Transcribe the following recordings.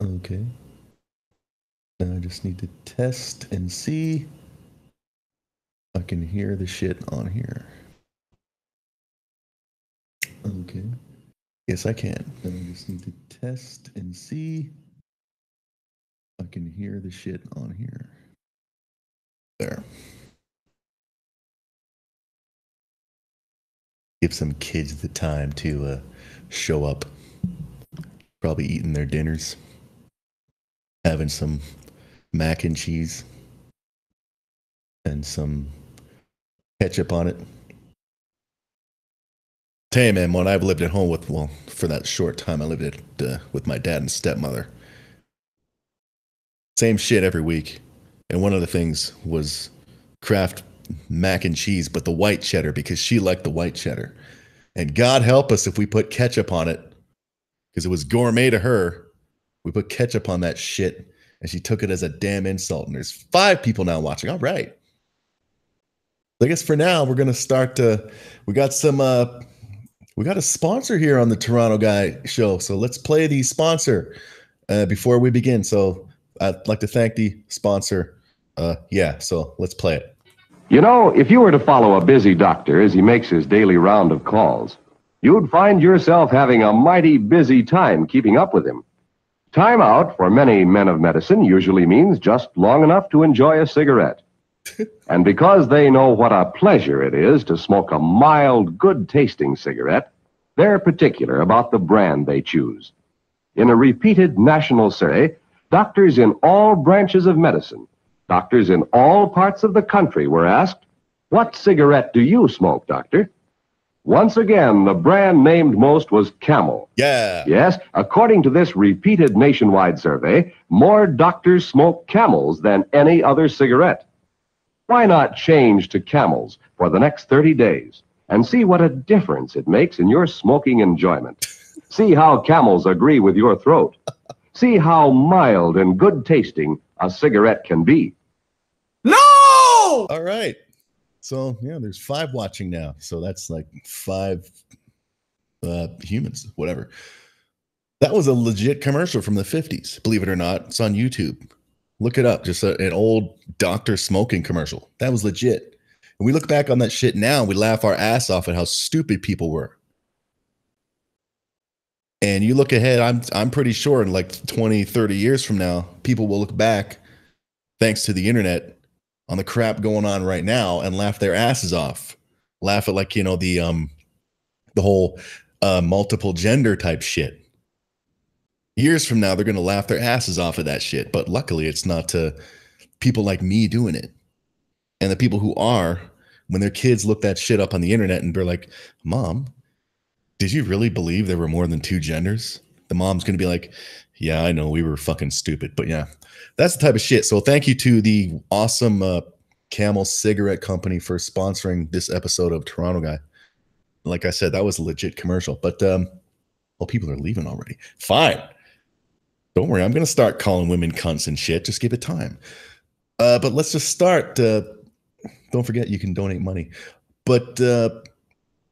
Okay. Now I just need to test and see. I can hear the shit on here. Okay. Yes, I can. Now I just need to test and see. I can hear the shit on here. There. Give some kids the time to show up. Probably eating their dinners. Having some mac and cheese. And some ketchup on it. Tell you, man, when I've lived at home with, well, for that short time I lived at with my dad and stepmother. Same shit every week. And one of the things was Kraft mac and cheese, but the white cheddar, because she liked the white cheddar. And God help us if we put ketchup on it, because it was gourmet to her. We put ketchup on that shit, and she took it as a damn insult. And there's 5 people now watching. All right. I guess for now, we're going to start. We got a sponsor here on the Toronto Guy Show. So let's play the sponsor before we begin. So I'd like to thank the sponsor. So let's play it. You know, if you were to follow a busy doctor as he makes his daily round of calls, you'd find yourself having a mighty busy time keeping up with him. Time out for many men of medicine usually means just long enough to enjoy a cigarette. And because they know what a pleasure it is to smoke a mild, good-tasting cigarette, they're particular about the brand they choose. In a repeated national survey, doctors in all branches of medicine, doctors in all parts of the country were asked, "What cigarette do you smoke, doctor?" Once again, the brand named most was Camel. Yeah. Yes, according to this repeated nationwide survey, more doctors smoke Camels than any other cigarette. Why not change to Camels for the next 30 days and see what a difference it makes in your smoking enjoyment? See how Camels agree with your throat. See how mild and good-tasting a cigarette can be. No! All right. So, yeah, there's 5 watching now. So that's like 5 humans, whatever. That was a legit commercial from the 50s. Believe it or not, it's on YouTube. Look it up. Just an old doctor smoking commercial. That was legit. And we look back on that shit now, we laugh our ass off at how stupid people were. And you look ahead, I'm pretty sure in like 20, 30 years from now, people will look back, thanks to the internet, on the crap going on right now and laugh their asses off. Laugh at, like, the whole multiple gender type shit. Years from now, they're going to laugh their asses off at that shit. But luckily, it's not people like me doing it. And the people who are, when their kids look that shit up on the internet and they're like, "Mom, did you really believe there were more than 2 genders?" The mom's going to be like, "Yeah, I know, we were fucking stupid." But yeah, that's the type of shit. So thank you to the awesome Camel Cigarette Company for sponsoring this episode of Toronto Guy. Like I said, that was a legit commercial. But, well, people are leaving already. Fine. Don't worry, I'm going to start calling women cunts and shit. Just give it time. But let's just start. Don't forget, you can donate money. But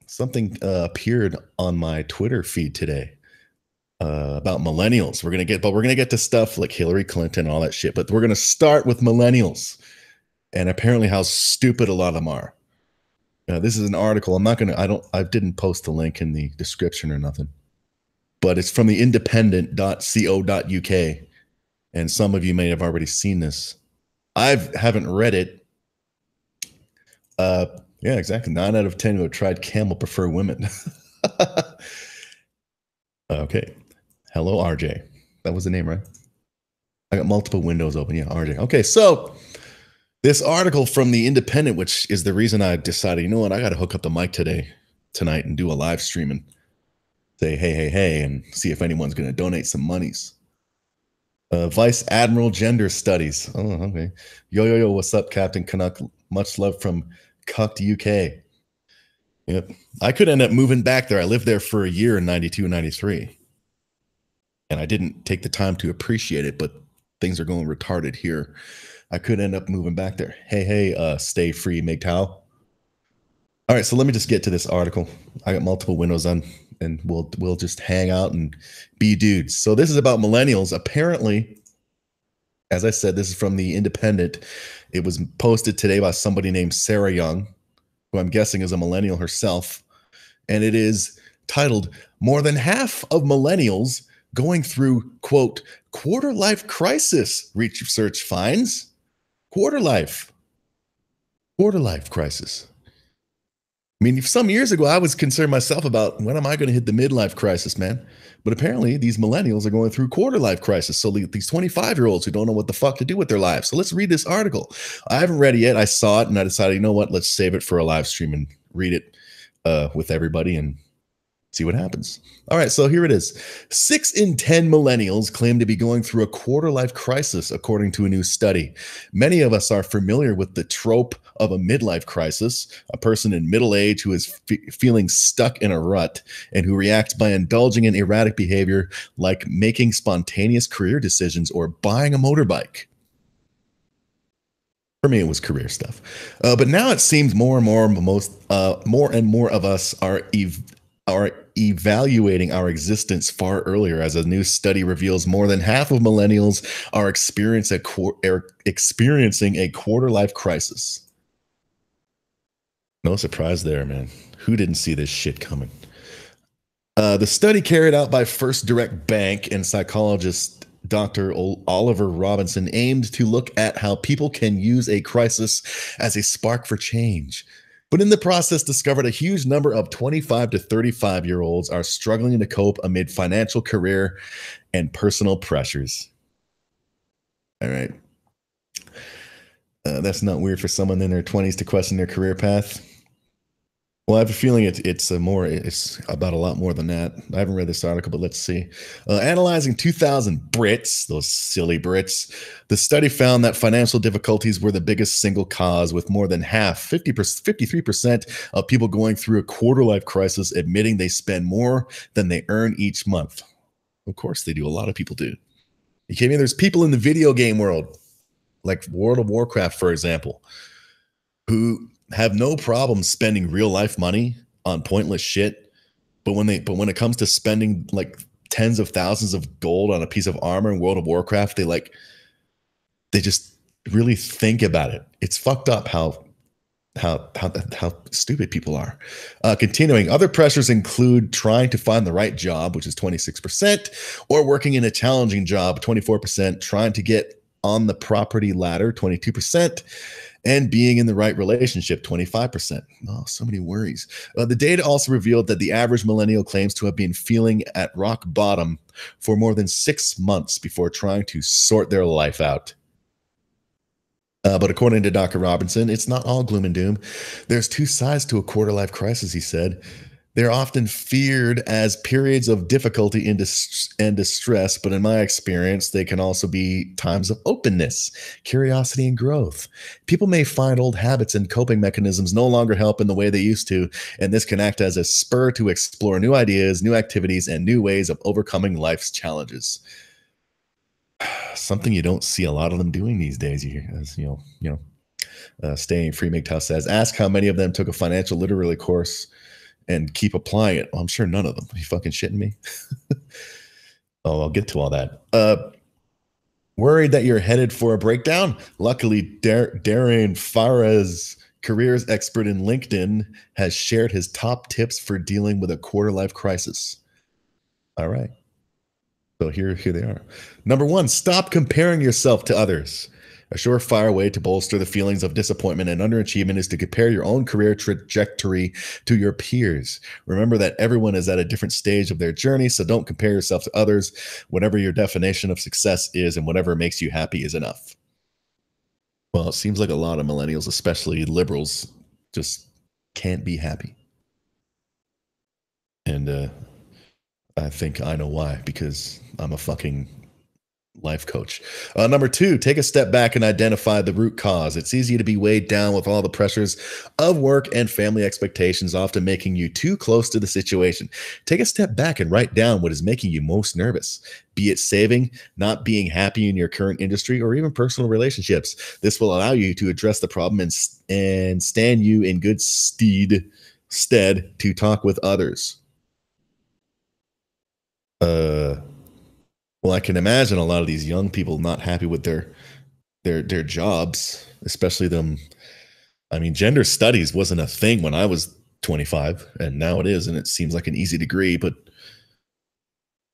something appeared on my Twitter feed today about millennials. We're gonna get to stuff like Hillary Clinton and all that shit. But we're gonna start with millennials, and apparently how stupid a lot of them are. This is an article. I didn't post the link in the description or nothing. But it's from the independent.co.uk, and some of you may have already seen this. I haven't read it. Yeah, exactly. 9 out of 10 who have tried Camel prefer women. Okay. Hello, RJ. That was the name, right? I got multiple windows open. Yeah, RJ. Okay, so this article from the Independent, which is the reason I decided, you know what, I got to hook up the mic tonight and do a live stream and say, hey, and see if anyone's going to donate some monies. Vice Admiral Gender Studies. Oh, okay. Yo, what's up, Captain Canuck? Much love from Cucked UK. Yep. I could end up moving back there. I lived there for a year in 92 and 93. And I didn't take the time to appreciate it, but things are going retarded here. I could end up moving back there. Hey, stay free, MGTOW. All right, so let me just get to this article. I got multiple windows on. and we'll just hang out and be dudes. So this is about millennials. Apparently, as I said, this is from the Independent. It was posted today by somebody named Sarah Young, who I'm guessing is a millennial herself. And it is titled, "More than half of millennials going through, quote, quarter life crisis," research finds. Quarter life crisis. I mean, some years ago, I was concerned myself about when am I going to hit the midlife crisis, man? But apparently, these millennials are going through quarter life crisis. So these 25-year-olds who don't know what the fuck to do with their lives. So let's read this article. I haven't read it yet. I saw it and I decided, you know what? Let's save it for a live stream and read it with everybody and see what happens. All right, so here it is. 6 in 10 millennials claim to be going through a quarter life crisis, according to a new study. Many of us are familiar with the trope of a midlife crisis, a person in middle age who is feeling stuck in a rut and who reacts by indulging in erratic behavior like making spontaneous career decisions or buying a motorbike. For me, it was career stuff. But now it seems more and more of us are evaluating our existence far earlier, as a new study reveals more than half of millennials are experiencing a quarter life crisis. No surprise there, man. Who didn't see this shit coming? The study, carried out by First Direct Bank and psychologist Dr. Oliver Robinson, aimed to look at how people can use a crisis as a spark for change, but in the process discovered a huge number of 25 to 35-year-olds are struggling to cope amid financial, career, and personal pressures. All right. That's not weird for someone in their 20s to question their career path. Well, I have a feeling it's about a lot more than that. I haven't read this article, but let's see. Analyzing 2,000 Brits, those silly Brits, the study found that financial difficulties were the biggest single cause, with more than half, 53% of people going through a quarter life crisis admitting they spend more than they earn each month. Of course they do. A lot of people do. You kidding me? There's people in the video game world, like World of Warcraft, for example, who have no problem spending real life money on pointless shit, but when it comes to spending like tens of thousands of gold on a piece of armor in World of Warcraft, they just really think about it. It's fucked up how stupid people are. Continuing, other pressures include trying to find the right job, which is 26%, or working in a challenging job, 24%, trying to get on the property ladder, 22%, and being in the right relationship, 25%. Oh, so many worries. The data also revealed that the average millennial claims to have been feeling at rock bottom for more than 6 months before trying to sort their life out. But according to Dr. Robinson, it's not all gloom and doom. There's two sides to a quarter life crisis, he said. They're often feared as periods of difficulty and distress, but in my experience, they can also be times of openness, curiosity, and growth. People may find old habits and coping mechanisms no longer help in the way they used to, and this can act as a spur to explore new ideas, new activities, and new ways of overcoming life's challenges. Something you don't see a lot of them doing these days. As Staying Free MGTOW says, ask how many of them took a financial literacy course and keep applying it. Well, I'm sure none of them. Are you fucking shitting me? Oh, I'll get to all that. Worried that you're headed for a breakdown? Luckily, Darren Fares, careers expert in LinkedIn, has shared his top tips for dealing with a quarter life crisis. All right. So here they are. Number 1, stop comparing yourself to others. A surefire way to bolster the feelings of disappointment and underachievement is to compare your own career trajectory to your peers. Remember that everyone is at a different stage of their journey, so don't compare yourself to others. Whatever your definition of success is and whatever makes you happy is enough. Well, it seems like a lot of millennials, especially liberals, just can't be happy. And I think I know why, because I'm a fucking life coach. Number 2, take a step back and identify the root cause. It's easy to be weighed down with all the pressures of work and family expectations, often making you too close to the situation. Take a step back and write down what is making you most nervous, be it saving, not being happy in your current industry, or even personal relationships. This will allow you to address the problem and stand you in good stead to talk with others. Well, I can imagine a lot of these young people not happy with their jobs, especially them. I mean, gender studies wasn't a thing when I was 25, and now it is, and it seems like an easy degree. But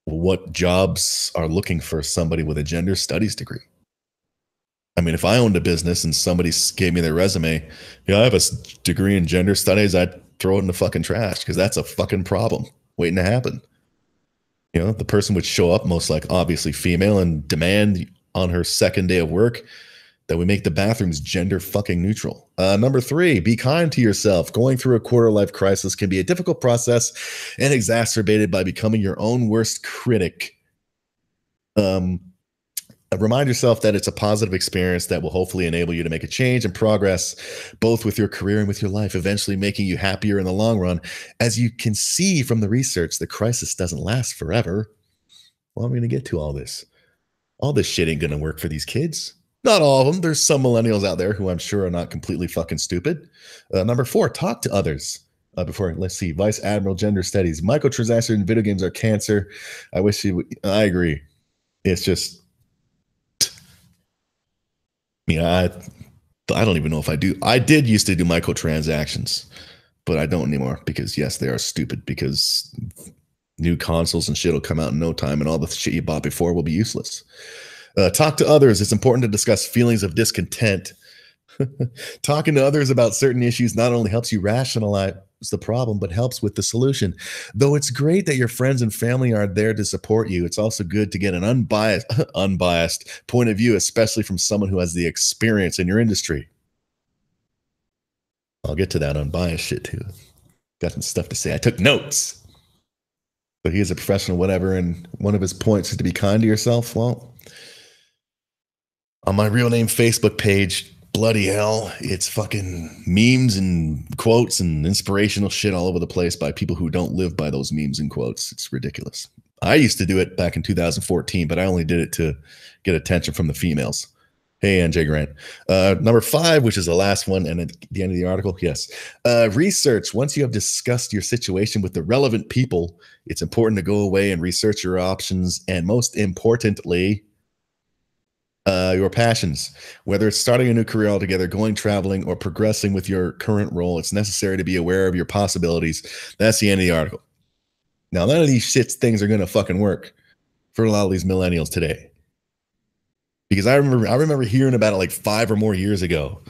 what jobs are looking for somebody with a gender studies degree? I mean, if I owned a business and somebody gave me their resume, yeah, I have a degree in gender studies, I'd throw it in the fucking trash because that's a fucking problem waiting to happen. You know, the person would show up most like obviously female and demand on her second day of work that we make the bathrooms gender fucking neutral. Number 3, be kind to yourself. Going through a quarter life crisis can be a difficult process and exacerbated by becoming your own worst critic. Remind yourself that it's a positive experience that will hopefully enable you to make a change and progress both with your career and with your life, eventually making you happier in the long run. As you can see from the research, the crisis doesn't last forever. Well, I'm going to get to all this. All this shit ain't going to work for these kids. Not all of them. There's some millennials out there who I'm sure are not completely fucking stupid. Number 4, talk to others. Let's see, Vice Admiral Gender Studies. Microtransactions in video games are cancer. I wish you would. I agree. It's just, I don't even know if I do. I did used to do microtransactions, but I don't anymore because, yes, they are stupid because new consoles and shit will come out in no time and all the shit you bought before will be useless. Talk to others. It's important to discuss feelings of discontent. Talking to others about certain issues not only helps you rationalize the problem, but helps with the solution. Though it's great that your friends and family are there to support you, it's also good to get an unbiased point of view, especially from someone who has the experience in your industry. I'll get to that unbiased shit too. Got some stuff to say. I took notes. But he is a professional, whatever, and one of his points is to be kind to yourself. Well, on my real name Facebook page, bloody hell, it's fucking memes and quotes and inspirational shit all over the place by people who don't live by those memes and quotes. It's ridiculous. I used to do it back in 2014, but I only did it to get attention from the females. Hey, NJ Grant. Number 5, which is the last one, and at the end of the article, yes. Research. Once you have discussed your situation with the relevant people, it's important to go away and research your options, and most importantly, your passions. Whether it's starting a new career altogether, going traveling, or progressing with your current role, it's necessary to be aware of your possibilities. That's the end of the article. Now, none of these things are going to fucking work for a lot of these millennials today. Because I remember hearing about it like 5 or more years ago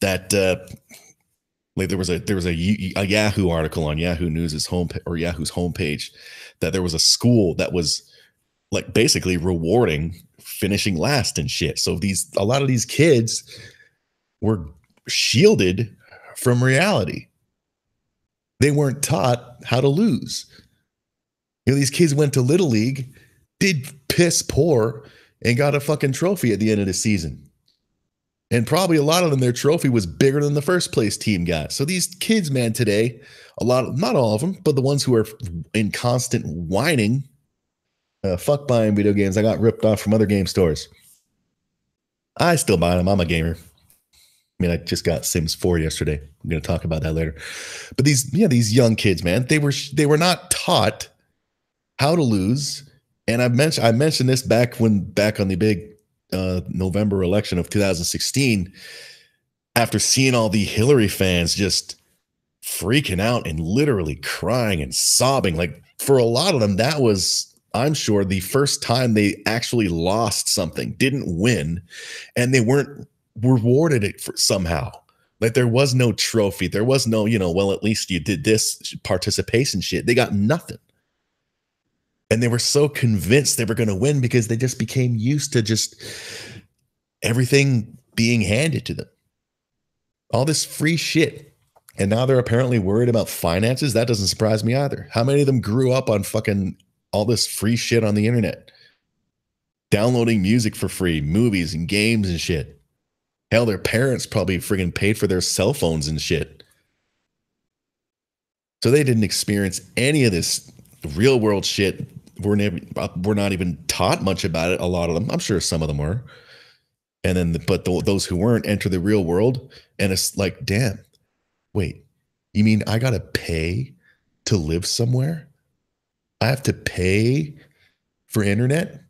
that like there was a Yahoo article on Yahoo News's Yahoo's homepage that there was a school that was like basically rewarding finishing last and shit. So a lot of these kids were shielded from reality. They weren't taught how to lose. You know, these kids went to Little League, did piss poor, and got a fucking trophy at the end of the season. And probably a lot of them, their trophy was bigger than the first place team got. So these kids, man, today, not all of them, but the ones who are in constant whining, fuck buying video games. I got ripped off from other game stores. I still buy them. I'm a gamer. I mean, I just got Sims 4 yesterday. I'm going to talk about that later. But these young kids, man, they were not taught how to lose. And I mentioned this back on the big November election of 2016, after seeing all the Hillary fans just freaking out and literally crying and sobbing. Like, for a lot of them, that was, I'm sure, the first time they actually lost something, didn't win, and they weren't rewarded it for somehow. Like, there was no trophy. There was no, well, at least you did this participation shit. They got nothing. And they were so convinced they were going to win because they just became used to just everything being handed to them. All this free shit. And now they're apparently worried about finances. That doesn't surprise me either. How many of them grew up on fucking all this free shit on the internet? Downloading music for free, movies and games and shit. Hell, their parents probably friggin' paid for their cell phones and shit. So they didn't experience any of this real world shit. We're not even taught much about it. A lot of them, I'm sure some of them were. And then, those who weren't enter the real world, and it's like, damn, wait, you mean I gotta pay to live somewhere? I have to pay for internet.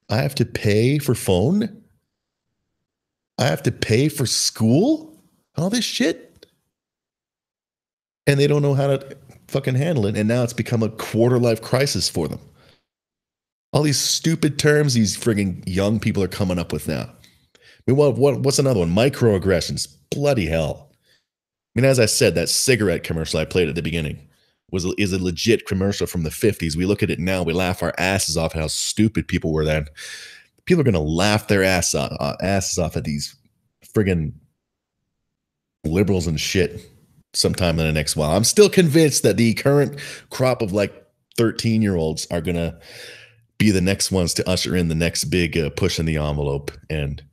I have to pay for phone. I have to pay for school. All this shit. And they don't know how to fucking handle it. And now it's become a quarter life crisis for them. All these stupid terms these frigging young people are coming up with now. I mean, what's another one? Microaggressions. Bloody hell. I mean, as I said, that cigarette commercial I played at the beginning is a legit commercial from the 50s. We look at it now, we laugh our asses off at how stupid people were then. People are going to laugh their asses off at these friggin' liberals and shit sometime in the next while. I'm still convinced that the current crop of like 13-year-olds are going to be the next ones to usher in the next big push in the envelope and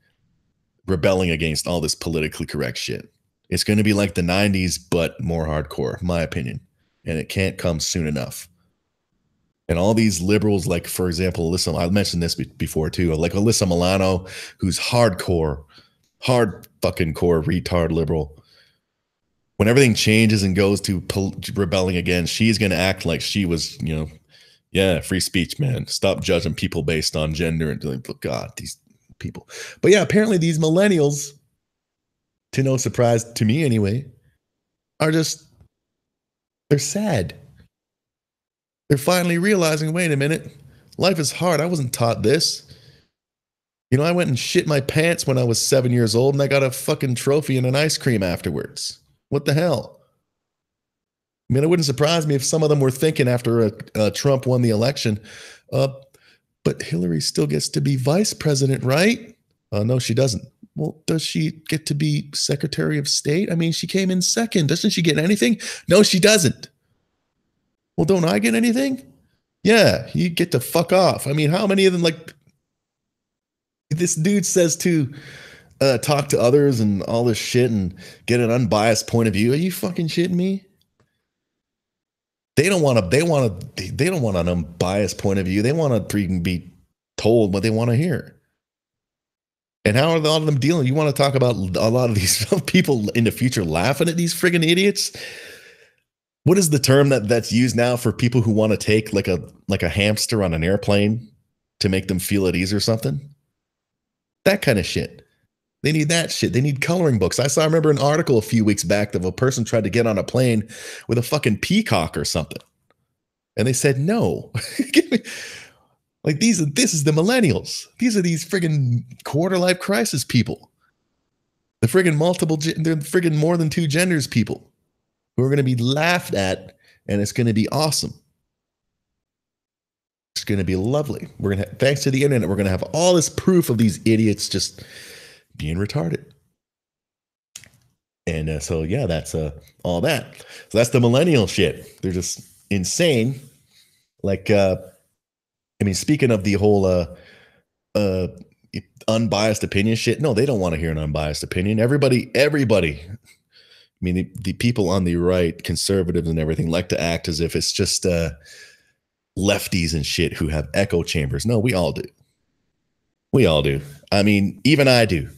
rebelling against all this politically correct shit. It's going to be like the 90s, but more hardcore, in my opinion. And it can't come soon enough. And all these liberals, like, for example, Alyssa, I mentioned this before too, like Alyssa Milano, who's hardcore, hard fucking core retard liberal. When everything changes and goes to rebelling again, she's going to act like she was, you know, yeah, free speech, man. Stop judging people based on gender and like, oh God, these people. But yeah, apparently these millennials, to no surprise to me anyway, are just, they're sad. They're finally realizing, wait a minute, life is hard. I wasn't taught this. You know, I went and shit my pants when I was 7 years old and I got a fucking trophy and an ice cream afterwards. What the hell? I mean, it wouldn't surprise me if some of them were thinking after Trump won the election, but Hillary still gets to be vice president, right? No, she doesn't. Well, does she get to be Secretary of State? I mean, she came in second. Doesn't she get anything? No, she doesn't. Well, don't I get anything? Yeah, you get to fuck off. I mean, how many of them, like, this dude says to talk to others and all this shit and get an unbiased point of view. Are you fucking shitting me? They don't want an unbiased point of view. They want to be told what they want to hear. And how are a lot of them dealing? You want to talk about a lot of these people in the future laughing at these friggin' idiots? What is the term that's used now for people who want to take like a hamster on an airplane to make them feel at ease or something? That kind of shit. They need that shit. They need coloring books. I remember an article a few weeks back of a person tried to get on a plane with a fucking peacock or something. And they said no. Like this is the millennials. These are these friggin' quarter life crisis people. The friggin' they're friggin' more than two genders people who are going to be laughed at, and it's going to be awesome. It's going to be lovely. Thanks to the internet, we're going to have all this proof of these idiots just being retarded. And so, yeah, that's all that. So that's the millennial shit. They're just insane. Like, I mean, speaking of the whole unbiased opinion shit, no, they don't want to hear an unbiased opinion. Everybody. I mean, the people on the right, conservatives and everything, like to act as if it's just lefties and shit who have echo chambers. No, we all do. We all do. I mean, even I do.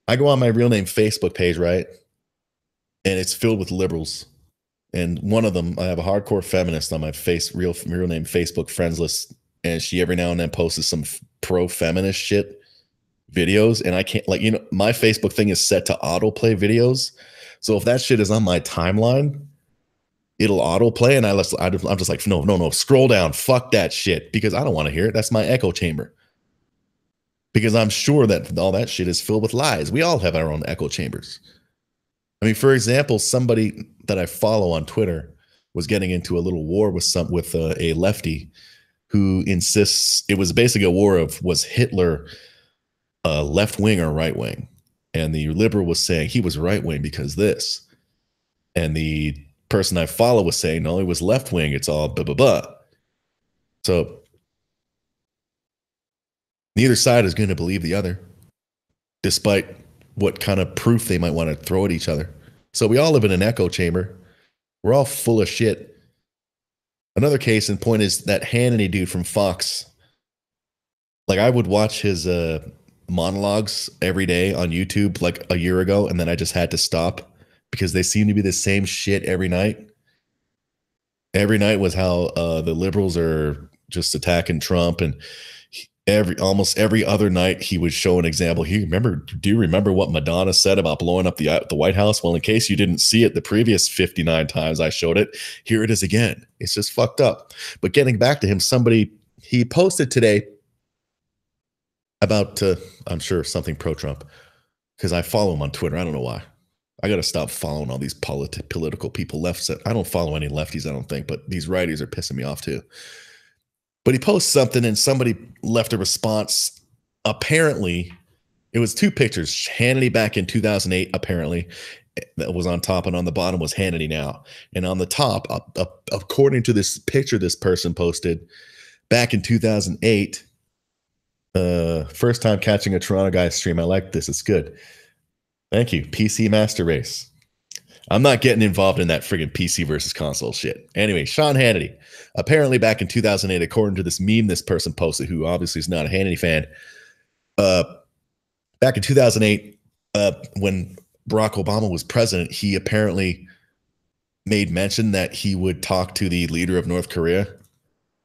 I go on my real name Facebook page, right? And it's filled with liberals. And one of them, I have a hardcore feminist on my real name Facebook friends list. And she every now and then posts some pro-feminist shit videos. And I can't, like, you know, my Facebook thing is set to autoplay videos. So if that shit is on my timeline, it'll autoplay. And I'm just like, no, scroll down. Fuck that shit. Because I don't want to hear it. That's my echo chamber. Because I'm sure that all that shit is filled with lies. We all have our own echo chambers. I mean, for example, somebody that I follow on Twitter was getting into a little war with a lefty who insists it was basically a war of, was Hitler left wing or right wing? And the liberal was saying he was right wing because this. And the person I follow was saying, no, he was left wing. It's all blah, blah, blah. So neither side is going to believe the other, despite what kind of proof they might want to throw at each other. So we all live in an echo chamber. We're all full of shit. Another case in point is that Hannity dude from Fox. Like, I would watch his monologues every day on YouTube like a year ago, and then I just had to stop because they seem to be the same shit every night. Every night was how the liberals are just attacking Trump, and almost every other night he would show an example. Do you remember what Madonna said about blowing up the White House? Well, in case you didn't see it the previous 59 times I showed it, here it is again. It's just fucked up. But getting back to him, he posted today about I'm sure something pro-Trump, because I follow him on Twitter. I don't know why. I got to stop following all these political people. I don't follow any lefties, I don't think, but these righties are pissing me off too. But he posts something and somebody left a response. Apparently, it was two pictures. Hannity back in 2008, apparently, that was on top, and on the bottom was Hannity now. And on the top, according to this picture this person posted, back in 2008, first time catching a Toronto guy stream. I like this. It's good. Thank you. PC Master Race. I'm not getting involved in that friggin' PC versus console shit. Anyway, Sean Hannity. Apparently back in 2008, according to this meme this person posted, who obviously is not a Hannity fan, back in 2008, when Barack Obama was president, he apparently made mention that he would talk to the leader of North Korea,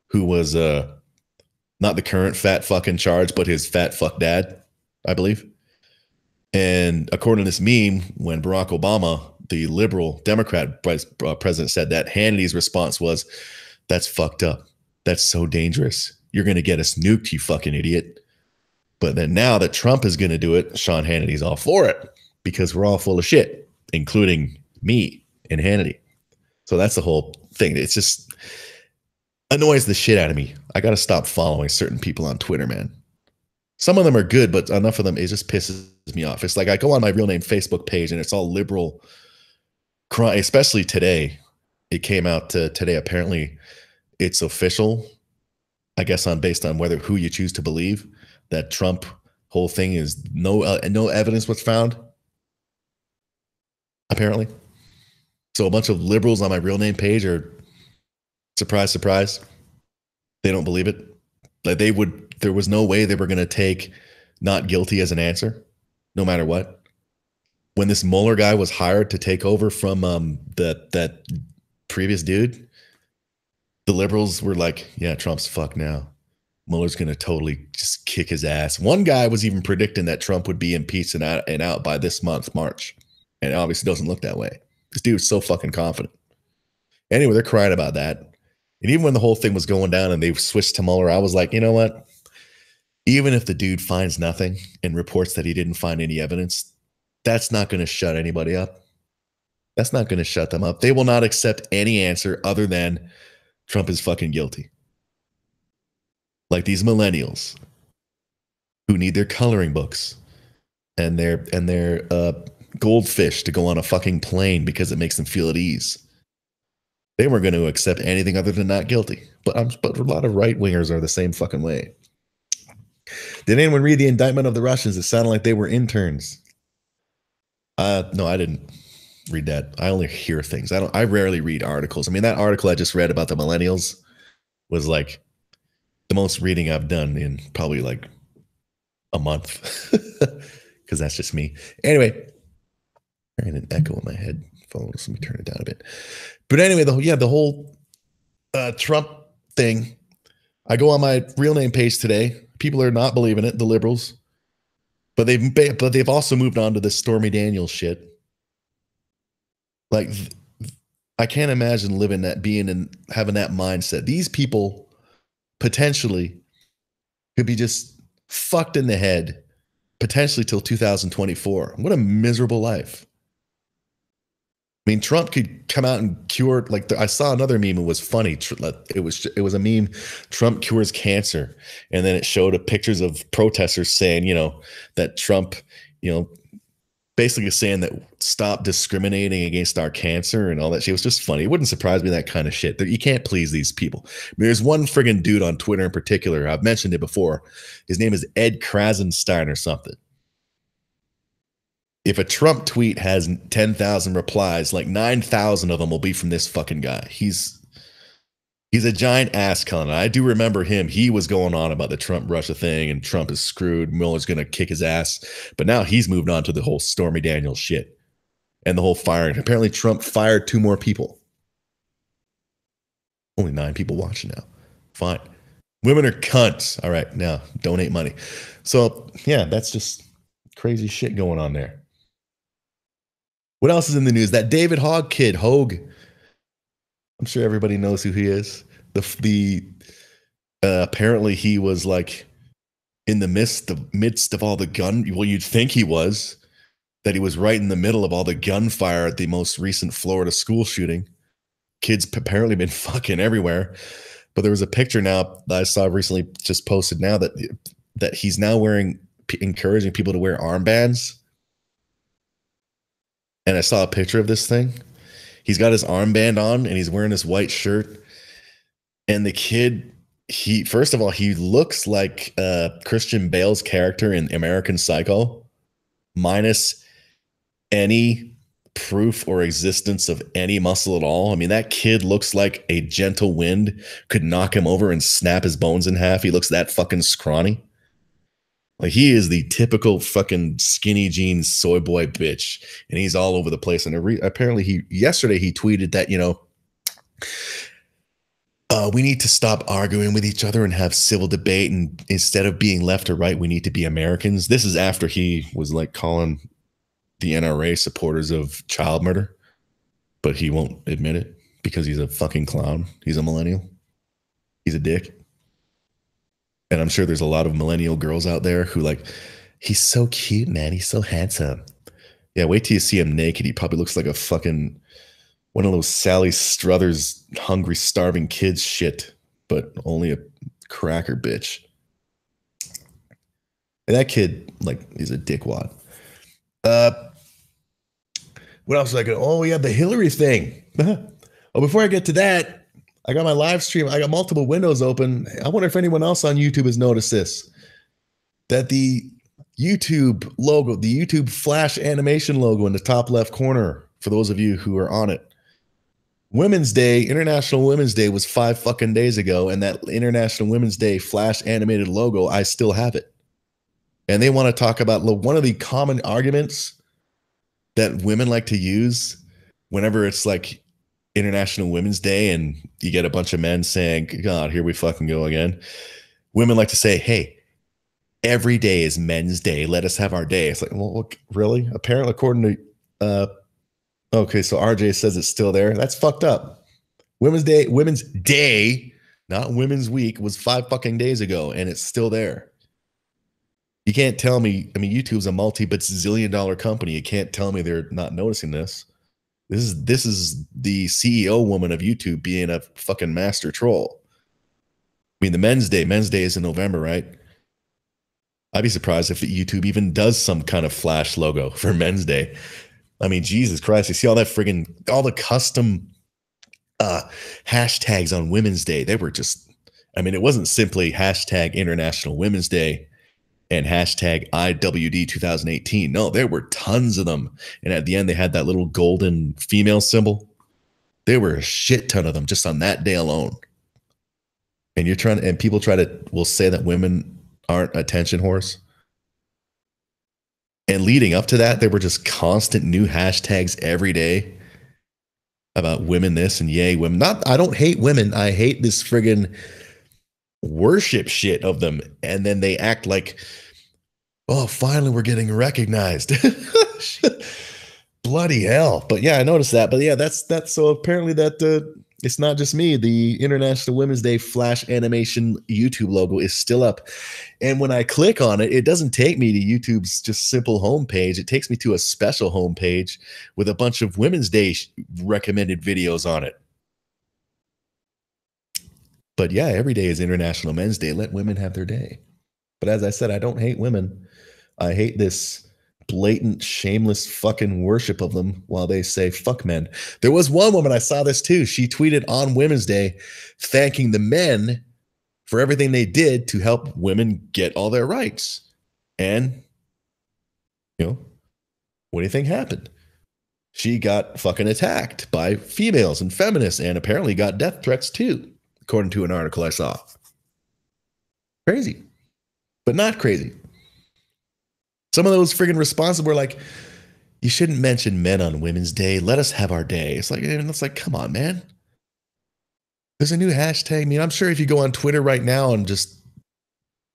who was not the current fat fuck in charge, but his fat fuck dad, I believe. And according to this meme, when Barack Obama, the liberal Democrat president, said that, Hannity's response was, "That's fucked up. That's so dangerous. You're going to get us nuked, you fucking idiot." But then now that Trump is going to do it, Sean Hannity's all for it, because we're all full of shit, including me and Hannity. So that's the whole thing. It's just annoys the shit out of me. I got to stop following certain people on Twitter, man. Some of them are good, but enough of them, it just pisses me off. It's like I go on my real name Facebook page and it's all liberal crime, especially today. It came out today. Apparently it's official, I guess, based on who you choose to believe, that Trump whole thing is no evidence was found, apparently. So a bunch of liberals on my real name page are, surprise, surprise, they don't believe it. Like there was no way they were going to take not guilty as an answer, no matter what. When this Mueller guy was hired to take over from that previous dude, the liberals were like, yeah, Trump's fucked now. Mueller's going to totally just kick his ass. One guy was even predicting that Trump would be impeached and out by this month, March. And it obviously doesn't look that way. This dude's so fucking confident. Anyway, they're crying about that. And even when the whole thing was going down and they switched to Mueller, I was like, you know what? Even if the dude finds nothing and reports that he didn't find any evidence, that's not going to shut anybody up. That's not going to shut them up. They will not accept any answer other than Trump is fucking guilty. Like these millennials who need their coloring books and their goldfish to go on a fucking plane because it makes them feel at ease. They weren't going to accept anything other than not guilty. But a lot of right-wingers are the same fucking way. Did anyone read the indictment of the Russians? It sounded like they were interns. No, I didn't read that. I only hear things. I rarely read articles. I mean, that article I just read about the millennials was like the most reading I've done in probably like a month. Because that's just me. Anyway, I had an echo in my headphones. Let me turn it down a bit. But anyway, the whole Trump thing. I go on my real name page today. People are not believing it, the liberals. But they've also moved on to this Stormy Daniels shit. Like, I can't imagine having that mindset. These people potentially could be just fucked in the head, potentially till 2024. What a miserable life. I mean, Trump could come out and cure, like I saw another meme. It was funny. It was a meme. Trump cures cancer. And then it showed pictures of protesters saying, that Trump, basically saying that stop discriminating against our cancer and all that shit. It was just funny. It wouldn't surprise me, that kind of shit. You can't please these people. I mean, there's one friggin' dude on Twitter in particular. I've mentioned it before. His name is Ed Krasenstein or something. If a Trump tweet has 10,000 replies, like 9,000 of them will be from this fucking guy. He's a giant ass cunt. I do remember him. He was going on about the Trump-Russia thing, and Trump is screwed. Mueller's going to kick his ass. But now he's moved on to the whole Stormy Daniels shit and the whole firing. Apparently Trump fired 2 more people. Only 9 people watching now. Fine. Women are cunts. All right, now donate money. So yeah, that's just crazy shit going on there. What else is in the news? That David Hogg kid, Hogue. I'm sure everybody knows who he is. The apparently he was like in the midst of all the gun. Well, you'd think he was. That he was right in the middle of all the gunfire at the most recent Florida school shooting. Kids apparently been fucking everywhere. But there was a picture now that I saw recently, just posted now, that he's now encouraging people to wear armbands. And I saw a picture of this thing. He's got his armband on and he's wearing this white shirt. And the kid, first of all, he looks like Christian Bale's character in American Psycho, minus any proof or existence of any muscle at all. I mean, that kid looks like a gentle wind could knock him over and snap his bones in half. He looks that fucking scrawny. Like, he is the typical fucking skinny jeans soy boy bitch, and he's all over the place. And apparently yesterday he tweeted that, we need to stop arguing with each other and have civil debate, and instead of being left or right, we need to be Americans. This is after he was like calling the NRA supporters of child murder, but he won't admit it because he's a fucking clown. He's a millennial. He's a dick. And I'm sure there's a lot of millennial girls out there who like, he's so cute, man. He's so handsome. Yeah, wait till you see him naked. He probably looks like a fucking one of those Sally Struthers hungry, starving kids shit, but only a cracker bitch. And that kid, like, he's a dickwad. What else was I going to? Oh, yeah, the Hillary thing. Oh, before I get to that, I got my live stream. I got multiple windows open. I wonder if anyone else on YouTube has noticed this. That the YouTube logo, the YouTube Flash animation logo in the top left corner, for those of you who are on it. Women's Day, International Women's Day was 5 fucking days ago, and that International Women's Day Flash animated logo, I still have it. And they want to talk about one of the common arguments that women like to use whenever it's like International Women's Day and you get a bunch of men saying, God, here we fucking go again. Women like to say, hey, every day is Men's Day. Let us have our day. It's like, well, really? Apparently, according to, okay, so RJ says it's still there. That's fucked up. Women's Day, not Women's Week, was 5 fucking days ago, and it's still there. You can't tell me, I mean, YouTube's a multi-bazillion-dollar company. You can't tell me they're not noticing this. This is the CEO woman of YouTube being a fucking master troll. I mean, the Men's Day is in November, right? I'd be surprised if YouTube even does some kind of Flash logo for Men's Day. I mean, Jesus Christ, you see all the custom hashtags on Women's Day. They were just, I mean, it wasn't simply hashtag International Women's Day and hashtag IWD 2018. No, there were tons of them. And at the end, they had that little golden female symbol. There were a shit ton of them just on that day alone. And people will say that women aren't attention whores. And leading up to that, there were just constant new hashtags every day about women this and yay women. I don't hate women. I hate this friggin' worship shit of them. And then they act like, oh, finally we're getting recognized. Bloody hell. But yeah, I noticed that. But yeah, that's so apparently that it's not just me. The International Women's Day Flash animation YouTube logo is still up. And when I click on it, it doesn't take me to YouTube's just simple homepage. It takes me to a special homepage with a bunch of Women's Day recommended videos on it. But yeah, every day is International Men's Day. Let women have their day. But as I said, I don't hate women. I hate this blatant, shameless fucking worship of them while they say fuck men. There was one woman, I saw this too. She tweeted on Women's Day thanking the men for everything they did to help women get all their rights. And, what do you think happened? She got fucking attacked by females and feminists and apparently got death threats too, according to an article I saw. Crazy, but not crazy. Some of those friggin' responses were like, you shouldn't mention men on Women's Day. Let us have our day. It's like, come on, man. There's a new hashtag. I mean, I'm sure if you go on Twitter right now and just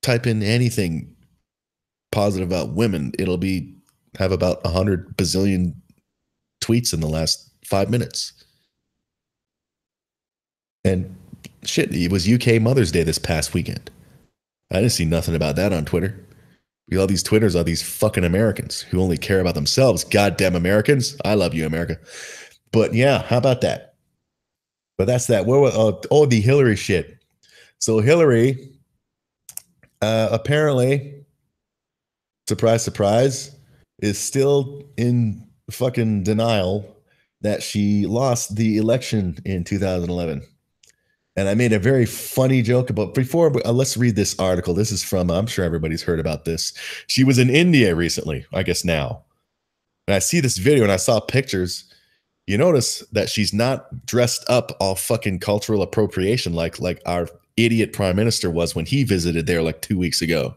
type in anything positive about women, it'll have about 100 bazillion tweets in the last 5 minutes. And shit, it was UK Mother's Day this past weekend. I didn't see nothing about that on Twitter. All these Twitters are these fucking Americans who only care about themselves. Goddamn Americans. I love you, America. But yeah, how about that? But that's that. The Hillary shit. So Hillary, apparently, surprise, surprise, is still in fucking denial that she lost the election in 2011. And I made a very funny joke about before. Let's read this article. This is from, I'm sure everybody's heard about this. She was in India recently, I guess now. And I see this video and I saw pictures. You notice that she's not dressed up all fucking cultural appropriation like our idiot prime minister was when he visited there like 2 weeks ago.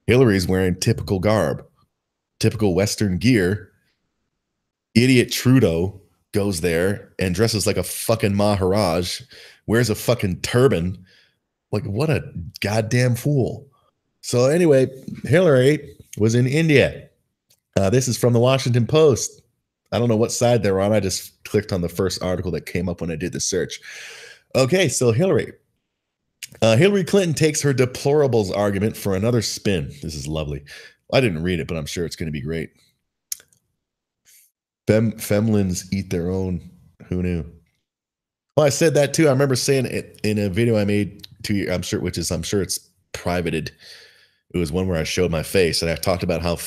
Hillary's wearing typical garb, typical Western gear. Idiot Trudeau goes there and dresses like a fucking Maharaj, wears a fucking turban. Like, what a goddamn fool. So anyway, Hillary was in India. This is from the Washington Post. I don't know what side they're on. I just clicked on the first article that came up when I did the search. Okay, so Hillary. Hillary Clinton takes her deplorables argument for another spin. This is lovely. I didn't read it, but I'm sure it's going to be great. Femlins eat their own. Who knew? Well, I said that too. I remember saying it in a video I made 2 years, I'm sure it's privated. It was one where I showed my face and I talked about how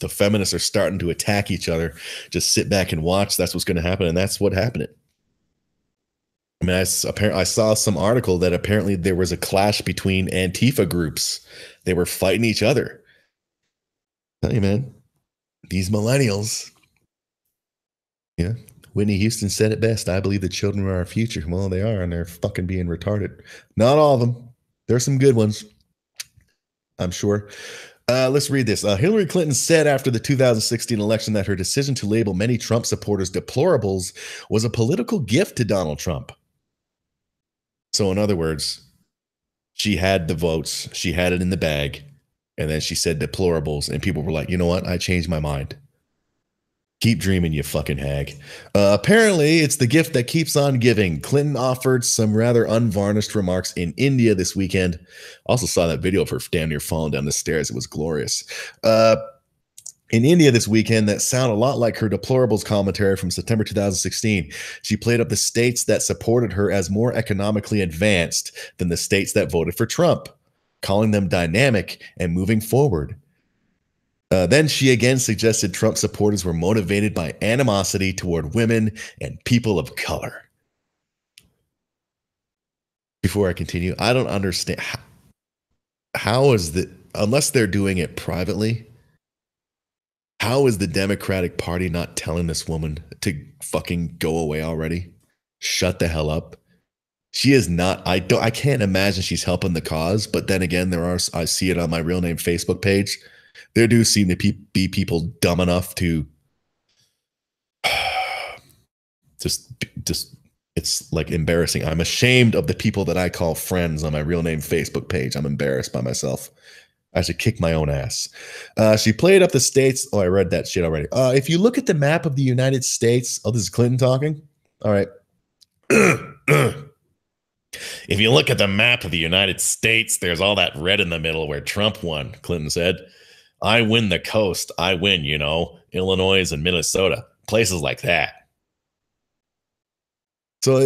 the feminists are starting to attack each other. Just sit back and watch. That's what's going to happen. And that's what happened. I mean, I saw some article that apparently there was a clash between Antifa groups. They were fighting each other. Tell you, man, these millennials. Yeah. Whitney Houston said it best. I believe the children are our future. Well, they are, and they're fucking being retarded. Not all of them. There's some good ones, I'm sure. Let's read this. Hillary Clinton said after the 2016 election that her decision to label many Trump supporters deplorables was a political gift to Donald Trump. So in other words, she had the votes, she had it in the bag, and then she said deplorables, and people were like, you know what? I changed my mind. Keep dreaming, you fucking hag. Apparently, it's the gift that keeps on giving. Clinton offered some rather unvarnished remarks in India this weekend. Also saw that video of her damn near falling down the stairs. It was glorious. In India this weekend, that sound a lot like her deplorables commentary from September 2016. She played up the states that supported her as more economically advanced than the states that voted for Trump, calling them dynamic and moving forward. Then she again suggested Trump supporters were motivated by animosity toward women and people of color. Before I continue, I don't understand how is that, unless they're doing it privately, how is the Democratic Party not telling this woman to fucking go away already? Shut the hell up. She is not, I can't imagine she's helping the cause, but then again, I see it on my real name Facebook page. There do seem to be people dumb enough to just it's like embarrassing. I'm ashamed of the people that I call friends on my real name Facebook page. I'm embarrassed by myself. I should kick my own ass. She played up the states. Oh, I read that shit already. If you look at the map of the United States, oh, this is Clinton talking. All right. If you look at the map of the United States, there's all that red in the middle where Trump won, Clinton said. I win the coast. I win, Illinois and Minnesota, places like that. So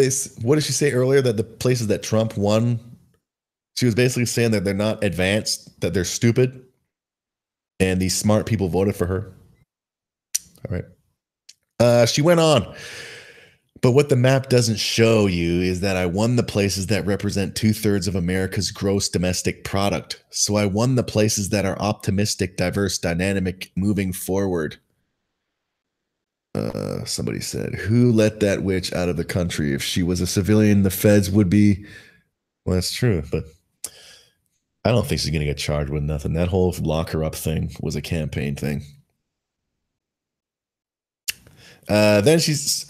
what did she say earlier? That the places that Trump won, she was basically saying that they're not advanced, that they're stupid, and these smart people voted for her. All right. She went on. But what the map doesn't show you is that I won the places that represent 2/3 of America's gross domestic product. So I won the places that are optimistic, diverse, dynamic, moving forward. Somebody said, who let that witch out of the country? If she was a civilian, the feds would be. Well, that's true, but I don't think she's going to get charged with nothing. That whole lock her up thing was a campaign thing. Then she's...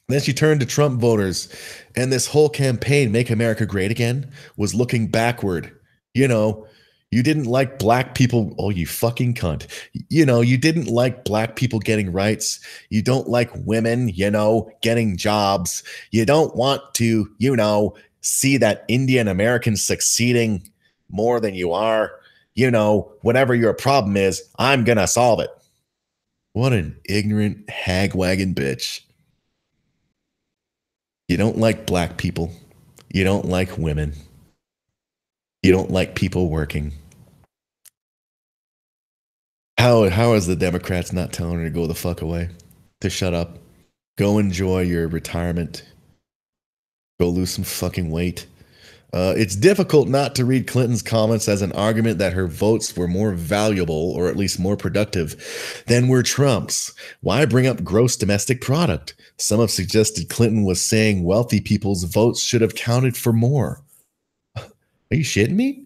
Then she turned to Trump voters, and this whole campaign, Make America Great Again, was looking backward. You know, you didn't like black people. Oh, you fucking cunt. You know, you didn't like black people getting rights. You don't like women, getting jobs. You don't want to, see that Indian Americans succeeding more than you are. Whatever your problem is, I'm going to solve it. What an ignorant hagwagon bitch. You don't like black people. You don't like women. You don't like people working. How is the Democrats not telling her to go the fuck away? To shut up. Go enjoy your retirement. Go lose some fucking weight. It's difficult not to read Clinton's comments as an argument that her votes were more valuable, or at least more productive, than were Trump's. Why bring up gross domestic product? Some have suggested Clinton was saying wealthy people's votes should have counted for more. Are you shitting me?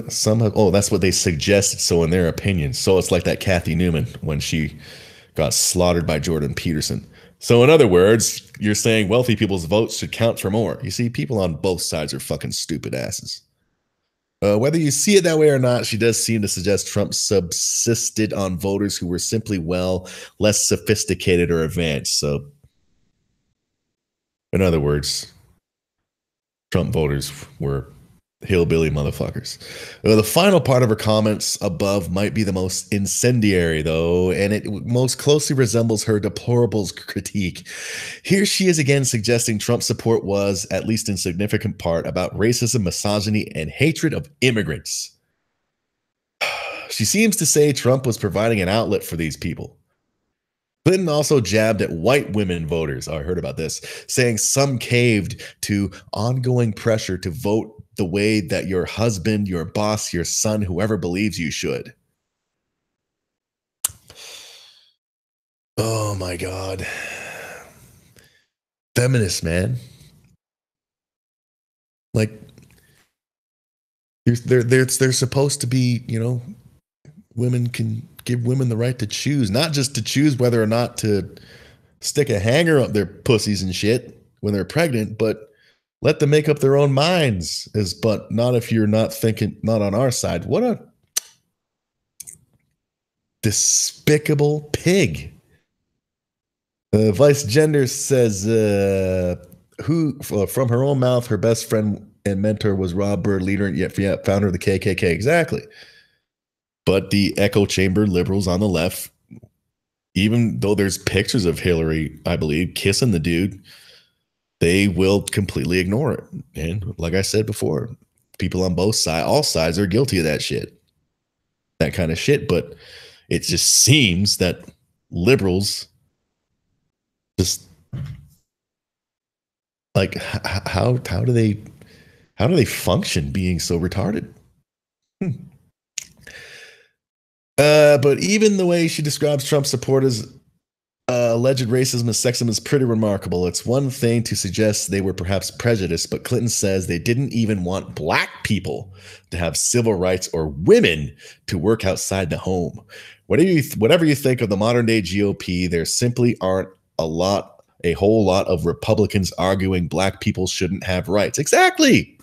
Some have, that's what they suggested. So in their opinion, so it's like that Kathy Newman when she got slaughtered by Jordan Peterson. So in other words, you're saying wealthy people's votes should count for more. You see, people on both sides are fucking stupid asses. Whether you see it that way or not, she does seem to suggest Trump subsisted on voters who were simply, less sophisticated or advanced. So in other words, Trump voters were hillbilly motherfuckers. The final part of her comments above might be the most incendiary, though, and it most closely resembles her deplorables critique. Here she is again suggesting Trump's support was, at least in significant part, about racism, misogyny, and hatred of immigrants. She seems to say Trump was providing an outlet for these people. Clinton also jabbed at white women voters. Oh, I heard about this, saying some caved to ongoing pressure to vote the way that your husband, your boss, your son, whoever believes you should. Oh my God. Feminists, man. Like, they're supposed to be, women can give women the right to choose, not just to choose whether or not to stick a hanger up their pussies and shit when they're pregnant, but let them make up their own minds. But not if you're not thinking, not on our side. What a despicable pig. Vice Gender says, who from her own mouth, her best friend and mentor was Rob Byrd, leader and yet founder of the KKK. Exactly. But the echo chamber liberals on the left, even though there's pictures of Hillary, I believe, kissing the dude, they will completely ignore it. And like I said before, people on both sides, all sides are guilty of that shit. That kind of shit. But it just seems that liberals just like, how do they function being so retarded? But even the way she describes Trump supporters' alleged racism and sexism is pretty remarkable. It's one thing to suggest they were perhaps prejudiced, but Clinton says they didn't even want black people to have civil rights or women to work outside the home. Whatever you think of the modern day GOP, there simply aren't a whole lot of Republicans arguing black people shouldn't have rights. Exactly.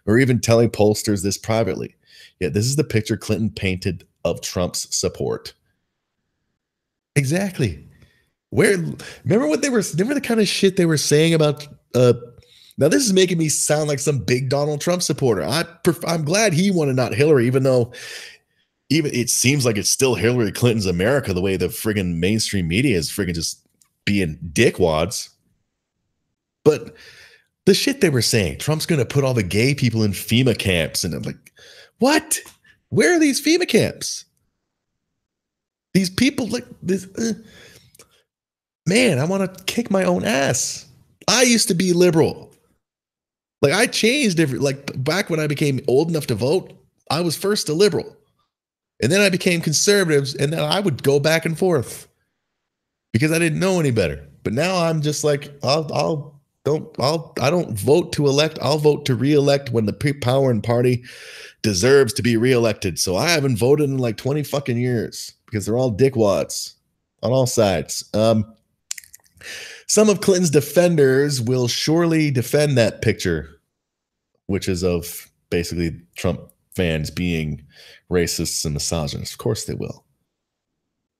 Or even telling pollsters this privately. Yet this is the picture Clinton painted of Trump's support. Exactly. Remember the kind of shit they were saying about, now this is making me sound like some big Donald Trump supporter. I'm glad he won and not Hillary, even though it seems like it's still Hillary Clinton's America, the way the friggin' mainstream media is friggin' just being dickwads. But the shit they were saying, Trump's going to put all the gay people in FEMA camps. And I'm like, what? Where are these FEMA camps? These people, like this, man, I want to kick my own ass. I used to be liberal. Like I changed back when I became old enough to vote, I was first a liberal. And then I became conservatives, and then I would go back and forth because I didn't know any better. But now I'm just like, I don't vote to elect. I'll vote to reelect when the power and party deserves to be reelected. So I haven't voted in like 20 fucking years because they're all dickwads. on all sides. Some of Clinton's defenders will surely defend that picture, which is of basically Trump fans being racists and misogynists. Of course they will,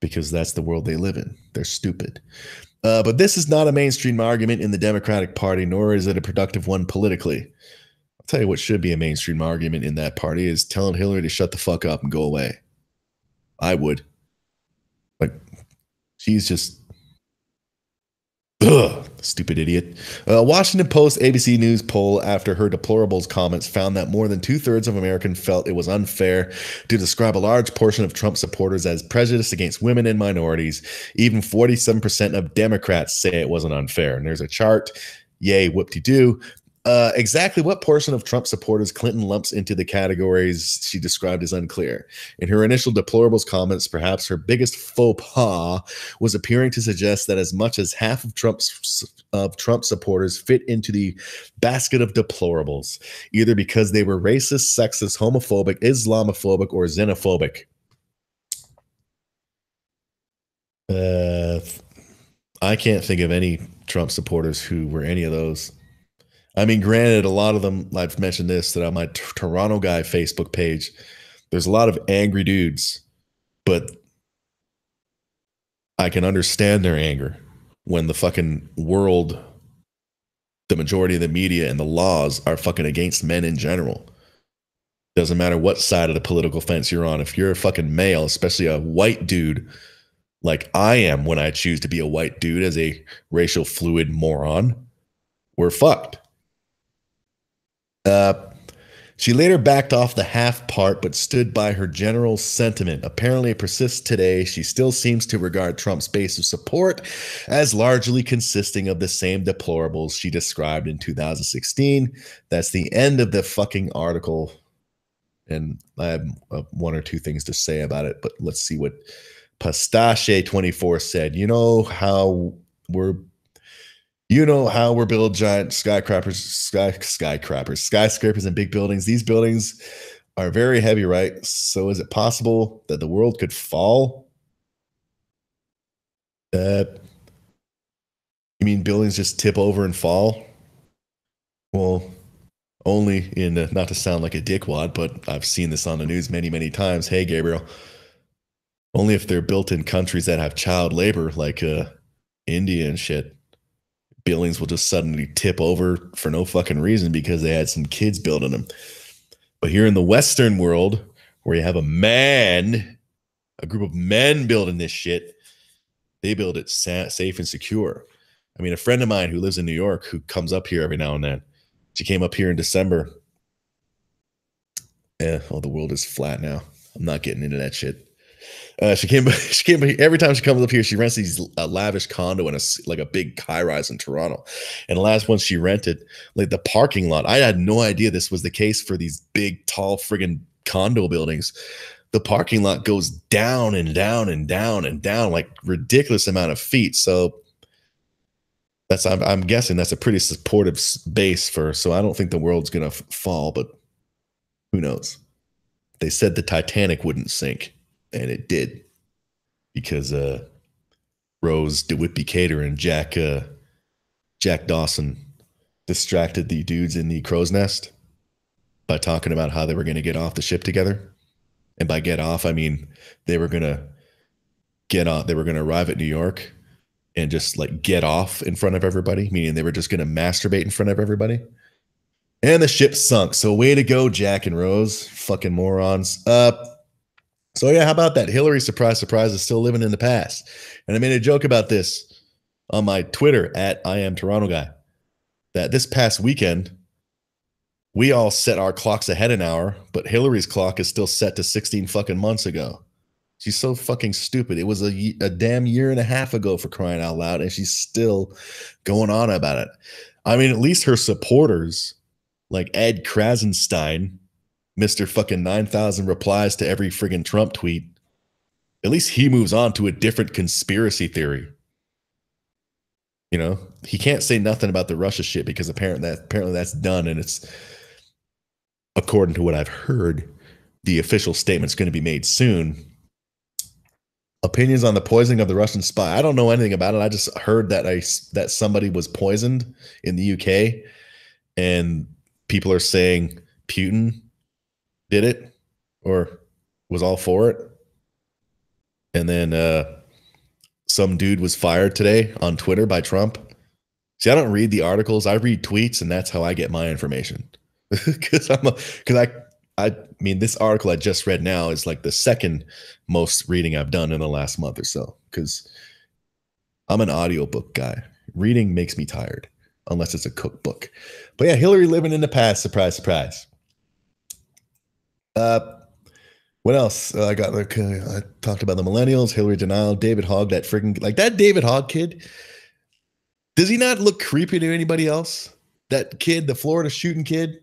because that's the world they live in. They're stupid. But this is not a mainstream argument in the Democratic Party, nor is it a productive one politically. I'll tell you what should be a mainstream argument in that party is telling Hillary to shut the fuck up and go away. I would. Like, she's just... Ugh, stupid idiot. Washington Post ABC News poll after her deplorables comments found that more than 2/3 of Americans felt it was unfair to describe a large portion of Trump supporters as prejudiced against women and minorities. Even 47% of Democrats say it wasn't unfair. And there's a chart. Yay, whoop-de-doo. Exactly what portion of Trump supporters Clinton lumps into the categories she described is unclear. In her initial deplorables comments, perhaps her biggest faux pas was appearing to suggest that as much as half of Trump supporters fit into the basket of deplorables, either because they were racist, sexist, homophobic, Islamophobic, or xenophobic. I can't think of any Trump supporters who were any of those. I mean, granted, a lot of them, I've mentioned this, that on my Toronto Guy Facebook page, there's a lot of angry dudes, but I can understand their anger when the fucking world, the majority of the media and the laws are fucking against men in general. Doesn't matter what side of the political fence you're on. If you're a fucking male, especially a white dude, like I am when I choose to be a white dude as a racial fluid moron, we're fucked. She later backed off the half part, but stood by her general sentiment. Apparently, it persists today. She still seems to regard Trump's base of support as largely consisting of the same deplorables she described in 2016. That's the end of the fucking article. And I have one or two things to say about it, but let's see what Pistache24 said. You know how we're building giant skyscrapers and big buildings. These buildings are very heavy, right? So is it possible that the world could fall? You mean buildings just tip over and fall? Well, only in, not to sound like a dickwad, but I've seen this on the news many, many times. Hey, Gabriel. Only if they're built in countries that have child labor, like India and shit. Buildings will just suddenly tip over for no fucking reason because they had some kids building them. But here in the Western world, where you have a group of men building this shit, they build it safe and secure. I mean, a friend of mine who lives in New York, who comes up here every now and then, she came up here in December. The world is flat now. I'm not getting into that shit. She came every time she comes up here, she rents these lavish condo in a big high rise in Toronto. And the last one she rented, like the parking lot, I had no idea this was the case for these big, tall, friggin' condo buildings. The parking lot goes down and down and down and down, like ridiculous amount of feet. So I'm guessing that's a pretty supportive base so I don't think the world's gonna fall, but who knows? They said the Titanic wouldn't sink. And it did, because Rose DeWitt Cater and Jack Dawson distracted the dudes in the crow's nest by talking about how they were going to get off the ship together. And by get off, I mean they were going to get off. They were going to arrive at New York and just like get off in front of everybody, meaning they were just going to masturbate in front of everybody. And the ship sunk. So way to go, Jack and Rose, fucking morons. So yeah, how about that? Hillary, surprise, surprise, is still living in the past. And I made a joke about this on my Twitter at I am Toronto Guy, that this past weekend, we all set our clocks ahead an hour, but Hillary's clock is still set to 16 fucking months ago. She's so fucking stupid. It was a damn year and a half ago, for crying out loud, and she's still going on about it. I mean, at least her supporters, like Ed Krasenstein, Mr. fucking 9,000 replies to every friggin' Trump tweet, at least he moves on to a different conspiracy theory. You know, he can't say nothing about the Russia shit because apparently that's done, and it's, according to what I've heard, the official statement's going to be made soon. Opinions on the poisoning of the Russian spy. I don't know anything about it. I just heard that that somebody was poisoned in the UK, and people are saying Putin did it or was all for it. And then some dude was fired today on Twitter by Trump. See, I don't read the articles. I read tweets, and that's how I get my information. Because I mean, this article I just read now is like the second most reading I've done in the last month or so. Because I'm an audiobook guy. Reading makes me tired, unless it's a cookbook. But yeah, Hillary living in the past. Surprise, surprise. What else? I talked about the millennials, Hillary denial, David Hogg, that David Hogg kid. Does he not look creepy to anybody else? That kid, the Florida shooting kid,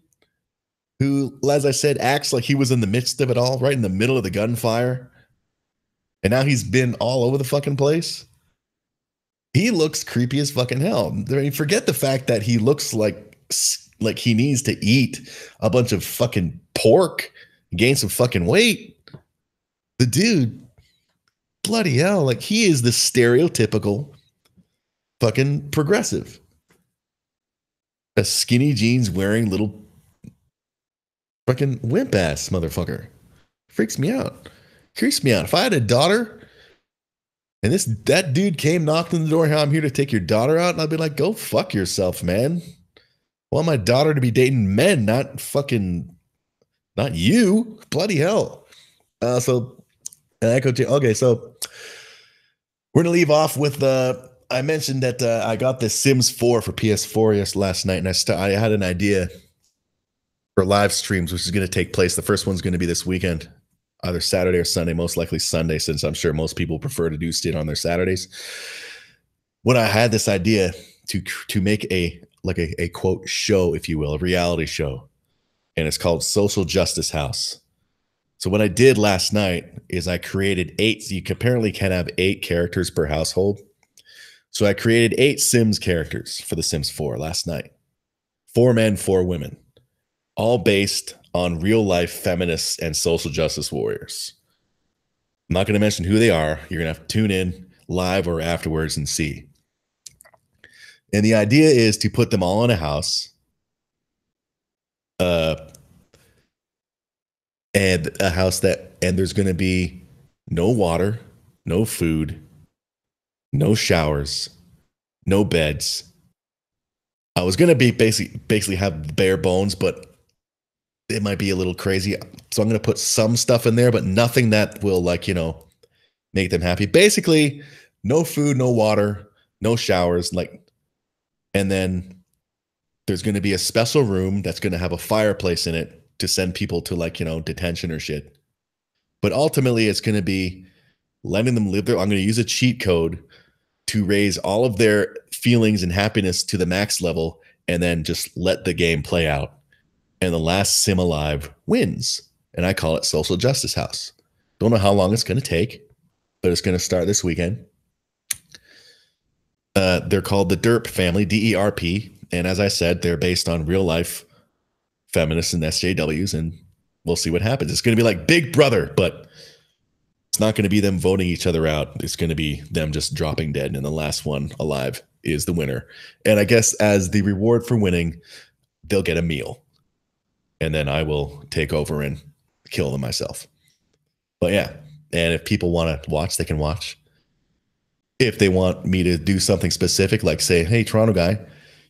who, as I said, acts like he was in the midst of it all, right in the middle of the gunfire. And now he's been all over the fucking place. He looks creepy as fucking hell. I mean, forget the fact that he looks like he needs to eat a bunch of fucking pork, gain some fucking weight. The dude, bloody hell, like he is the stereotypical fucking progressive. A skinny jeans wearing little fucking wimp ass motherfucker. Freaks me out. Creeps me out. If I had a daughter and that dude came, knocked on the door, I'm here to take your daughter out, and I'd be like, go fuck yourself, man. I want my daughter to be dating men, not you. Bloody hell. So we're gonna leave off with I mentioned that I got the Sims 4 for PS4 last night, and I had an idea for live streams, which is going to take place. The first one's going to be this weekend, either Saturday or Sunday, most likely Sunday, since I'm sure most people prefer to do shit on their Saturdays. When I had this idea to make a quote show, if you will, a reality show, and it's called Social Justice House. So what I did last night is I created 8. You apparently can have 8 characters per household. So I created 8 Sims characters for The Sims 4 last night. 4 men, 4 women, all based on real life feminists and social justice warriors. I'm not going to mention who they are. You're going to have to tune in live or afterwards and see. And the idea is to put them all in a house. And a house and there's going to be no water, no food, no showers, no beds. I was going to be basically have bare bones, but it might be a little crazy. So I'm going to put some stuff in there, but nothing that will make them happy. Basically, no food, no water, no showers, and then there's going to be a special room that's going to have a fireplace in it to send people to detention or shit. But ultimately it's going to be letting them live there. I'm going to use a cheat code to raise all of their feelings and happiness to the max level, and then just let the game play out. And the last sim alive wins. And I call it Social Justice House. Don't know how long it's going to take, but it's going to start this weekend. They're called the Derp family, DERP. And as I said, they're based on real life feminists and SJWs, and we'll see what happens. It's going to be like Big Brother, but it's not going to be them voting each other out. It's going to be them just dropping dead, and the last one alive is the winner. And I guess as the reward for winning, they'll get a meal, and then I will take over and kill them myself. But yeah, and if people want to watch, they can watch. If they want me to do something specific, like say, hey, Toronto guy,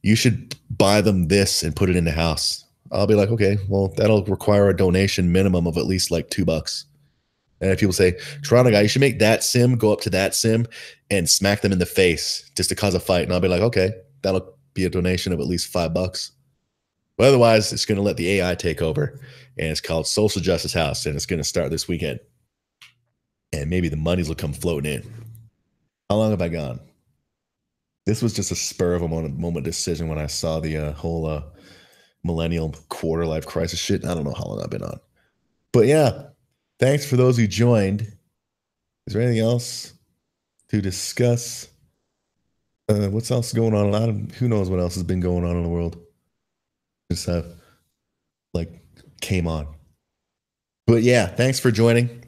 you should buy them this and put it in the house, I'll be like, okay, well, that'll require a donation minimum of at least $2. And if people say, Toronto guy, you should make that sim go up to that sim and smack them in the face just to cause a fight. And I'll be like, okay, that'll be a donation of at least $5. But otherwise, it's going to let the AI take over. And it's called Social Justice House. And it's going to start this weekend. And maybe the monies will come floating in. How long have I gone? This was just a spur of a moment decision when I saw the whole millennial quarter life crisis shit. I don't know how long I've been on. But yeah, thanks for those who joined. Is there anything else to discuss? What's else going on? Who knows what else has been going on in the world? Just came on. But yeah, thanks for joining.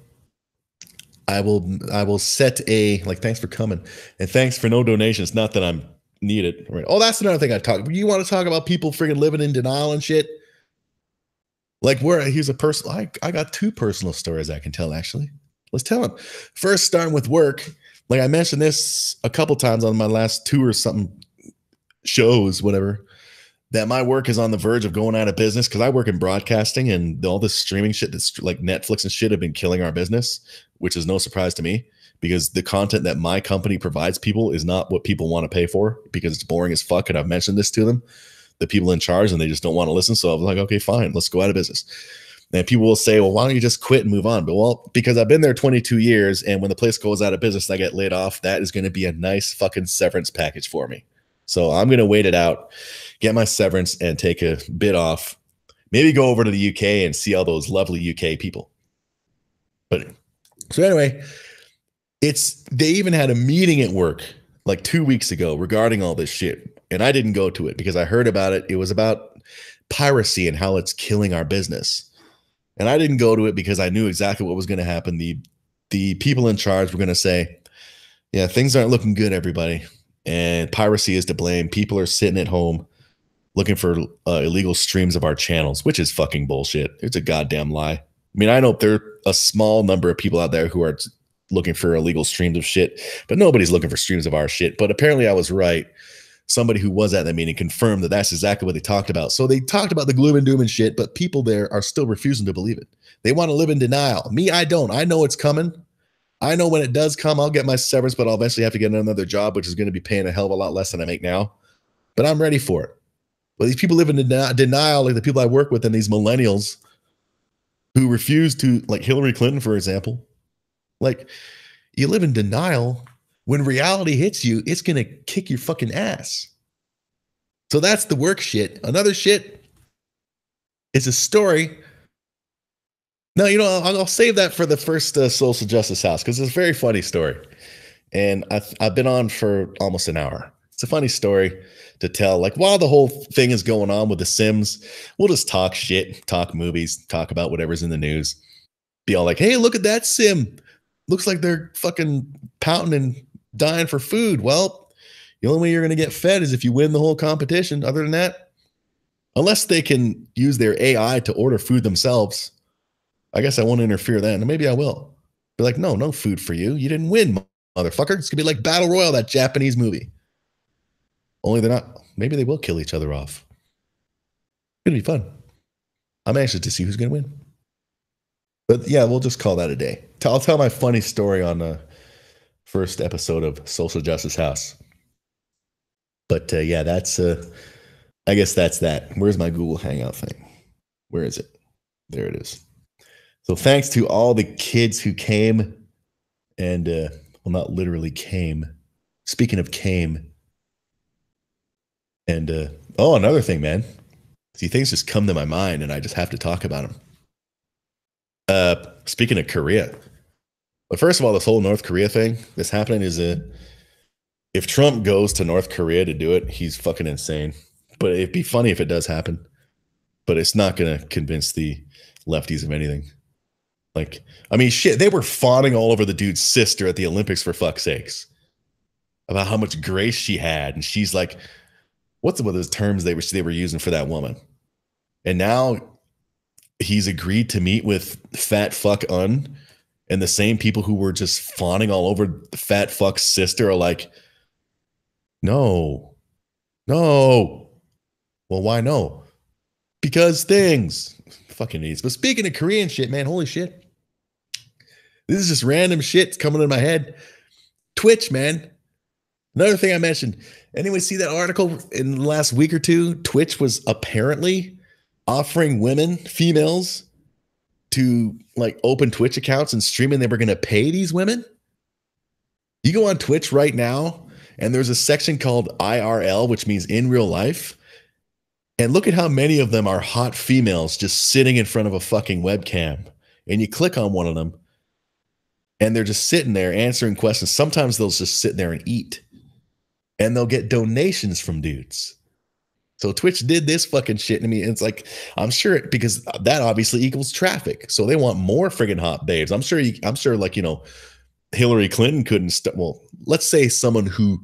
I will set a like. Thanks for coming, and thanks for no donations. Not that I'm needed. Right? Oh, that's another thing I talk. You want to talk about people freaking living in denial and shit? Like, here's a personal. I got two personal stories I can tell. Actually, let's tell them. First, starting with work. Like I mentioned this a couple times on my last two or something shows, whatever. That my work is on the verge of going out of business because I work in broadcasting and all this streaming shit that's like Netflix and shit have been killing our business, which is no surprise to me because the content that my company provides people is not what people want to pay for because it's boring as fuck. And I've mentioned this to them, the people in charge, and they just don't want to listen. So I'm like, okay, fine, let's go out of business. And people will say, well, why don't you just quit and move on? But well, because I've been there 22 years and when the place goes out of business and I get laid off, that is going to be a nice fucking severance package for me. So I'm going to wait it out, get my severance and take a bit off, maybe go over to the UK and see all those lovely UK people. But so anyway, they even had a meeting at work like 2 weeks ago regarding all this shit. And I didn't go to it because I heard about it. It was about piracy and how it's killing our business. And I didn't go to it because I knew exactly what was going to happen. The people in charge were going to say, yeah, things aren't looking good, everybody. And piracy is to blame. People are sitting at home looking for illegal streams of our channels, which is fucking bullshit. It's a goddamn lie. I mean, I know there are a small number of people out there who are looking for illegal streams of shit, but nobody's looking for streams of our shit. But apparently I was right. Somebody who was at that meeting confirmed that that's exactly what they talked about. So they talked about the gloom and doom and shit, but people there are still refusing to believe it. They want to live in denial. Me, I don't. I know it's coming. I know when it does come, I'll get my severance, but I'll eventually have to get another job, which is going to be paying a hell of a lot less than I make now. But I'm ready for it. But these people live in denial, like the people I work with and these millennials who refuse to, like Hillary Clinton, for example. Like, you live in denial. When reality hits you, it's going to kick your fucking ass. So that's the work shit. Another shit is a story. No, you know, I'll save that for the first Social Justice House because it's a very funny story. And I've been on for almost an hour. It's a funny story to tell. Like, while the whole thing is going on with The Sims, we'll just talk shit, talk movies, talk about whatever's in the news. Be all like, hey, look at that Sim. Looks like they're fucking pouting and dying for food. Well, the only way you're going to get fed is if you win the whole competition. Other than that, unless they can use their AI to order food themselves, I guess I won't interfere then. And maybe I will. Be like, no food for you. You didn't win, motherfucker. It's going to be like Battle Royale, that Japanese movie. Only they're not. Maybe they will kill each other off. It's going to be fun. I'm anxious to see who's going to win. But yeah, we'll just call that a day. I'll tell my funny story on the first episode of Social Justice House. But yeah, that's, I guess that's that. Where's my Google Hangout thing? Where is it? There it is. So thanks to all the kids who came and, well, not literally came. Speaking of came. And, oh, another thing, man. See, things just come to my mind and I just have to talk about them. Speaking of Korea. But first of all, this whole North Korea thing that's happening is if Trump goes to North Korea to do it, he's fucking insane. But it'd be funny if it does happen. But it's not going to convince the lefties of anything. Like, I mean, shit, they were fawning all over the dude's sister at the Olympics, for fuck's sakes, about how much grace she had. And she's like, what's one of those terms they were using for that woman? And now he's agreed to meet with fat fuck Un, and the same people who were just fawning all over the fat fuck's sister are like, no. Well, why no? Because things. Fucking idiots. But speaking of Korean shit, man, holy shit. This is just random shit coming in my head. Twitch, man. Another thing I mentioned. Anyone see that article in the last week or two? Twitch was apparently offering women, females, to like open Twitch accounts and stream, and they were going to pay these women. You go on Twitch right now, and there's a section called IRL, which means in real life. And look at how many of them are hot females just sitting in front of a fucking webcam. And you click on one of them, and they're just sitting there answering questions. Sometimes they'll just sit there and eat. And they'll get donations from dudes. So Twitch did this fucking shit to me. And it's like, I'm sure because that obviously equals traffic. So they want more friggin' hot babes. I'm sure like, you know, Hillary Clinton couldn't well, let's say someone who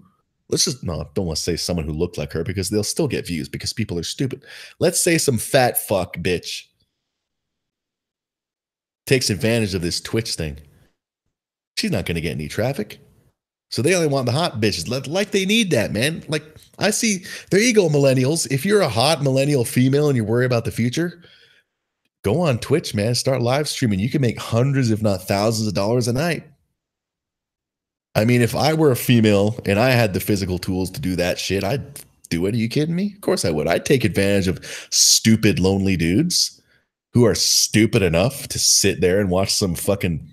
don't want to say someone who looked like her because they'll still get views because people are stupid. Let's say some fat fuck bitch takes advantage of this Twitch thing. She's not going to get any traffic. So they only want the hot bitches. Like they need that, man. Like I see, there you go, millennials. If you're a hot millennial female and you worry about the future, go on Twitch, man. Start live streaming. You can make hundreds, if not thousands of dollars a night. I mean, if I were a female and I had the physical tools to do that shit, I'd do it. Are you kidding me? Of course I would. I'd take advantage of stupid, lonely dudes who are stupid enough to sit there and watch some fucking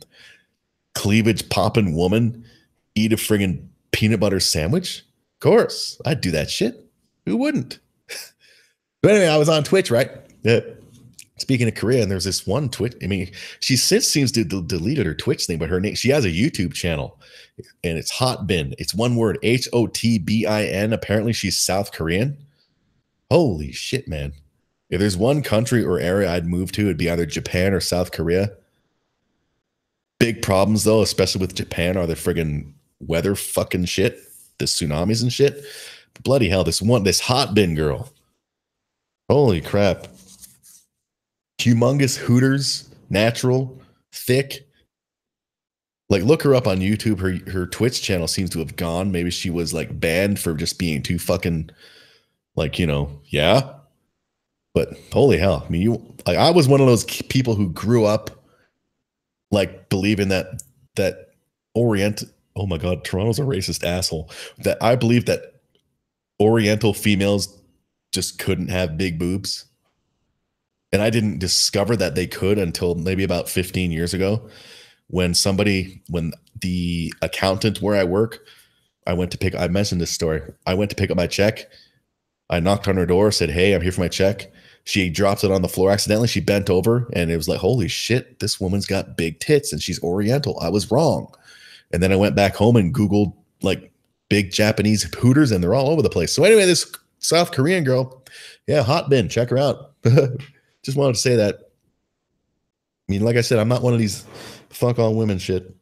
cleavage popping woman eat a friggin' peanut butter sandwich. Of course, I'd do that shit. Who wouldn't? But anyway, I was on Twitch, right? Yeah. Speaking of Korea, and there's this one Twitch. I mean, she since seems to deleted her Twitch thing, but her name, she has a YouTube channel, and it's Hotbin. It's one word, Hotbin. Apparently, she's South Korean. Holy shit, man! If there's one country or area I'd move to, it'd be either Japan or South Korea. Big problems though, especially with Japan, are the friggin' weather fucking shit, the tsunamis and shit. Bloody hell, this Hotbin girl. Holy crap. Humongous hooters, natural, thick. Like, look her up on YouTube. Her Twitch channel seems to have gone. Maybe she was like banned for just being too fucking, like, you know, yeah. But holy hell, I mean, I was one of those people who grew up like believing that Orient. Oh my God, Toronto's a racist asshole. That I believe that Oriental females just couldn't have big boobs. And I didn't discover that they could until maybe about 15 years ago when the accountant where I work, I mentioned this story. I went to pick up my check. I knocked on her door, said, "Hey, I'm here for my check." She dropped it on the floor accidentally. She bent over and it was like, holy shit, this woman's got big tits and she's Oriental. I was wrong. And then I went back home and Googled like big Japanese hooters and they're all over the place. So anyway, this South Korean girl, yeah, Hotbin, check her out. Just wanted to say that. I mean, like I said, I'm not one of these fuck all women shit.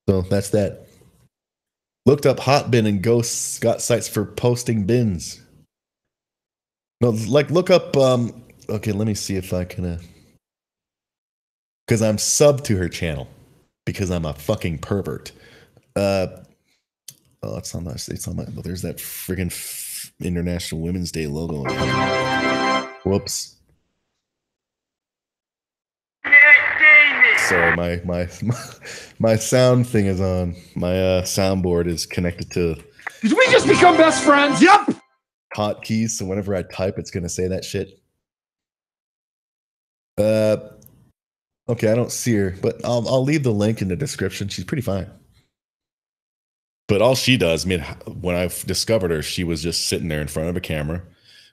So that's that. Looked up Hotbin and got sites for posting bins. No, like look up. Okay, let me see if I can. Because I'm sub to her channel because I'm a fucking pervert. Oh, it's on my. Well, there's that friggin' International Women's Day logo. Whoops. Sorry, my sound thing is on. My soundboard is connected to. Did we just become best friends? Yep. Hotkeys, so whenever I type, it's gonna say that shit. Okay, I don't see her, but I'll leave the link in the description. She's pretty fine. But all she does, I mean, when I discovered her, she was just sitting there in front of a camera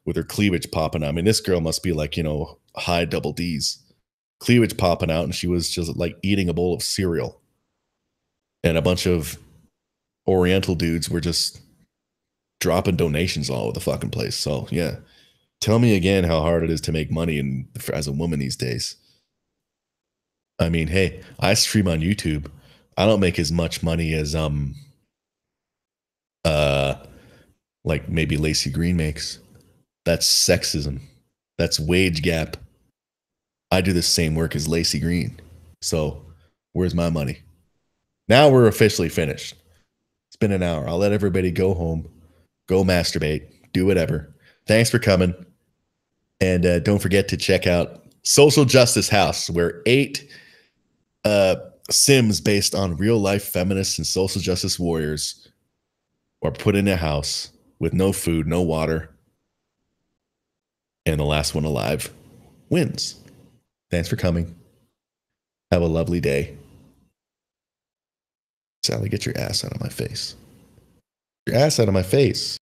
with her cleavage popping out. I mean, this girl must be like, you know, high double D's. Cleavage popping out, and she was just like eating a bowl of cereal. And a bunch of Oriental dudes were just dropping donations all over the fucking place. So yeah, tell me again how hard it is to make money as a woman these days. I mean, hey, I stream on YouTube. I don't make as much money as like maybe Lacey Green makes. That's sexism. That's wage gap. I do the same work as Lacey Green. So where's my money? Now we're officially finished. It's been an hour. I'll let everybody go home. Go masturbate, do whatever. Thanks for coming. And don't forget to check out Social Justice House, where 8 Sims based on real life feminists and social justice warriors are put in a house with no food, no water. And the last one alive wins. Thanks for coming. Have a lovely day. Sally, get your ass out of my face. Your ass out of my face.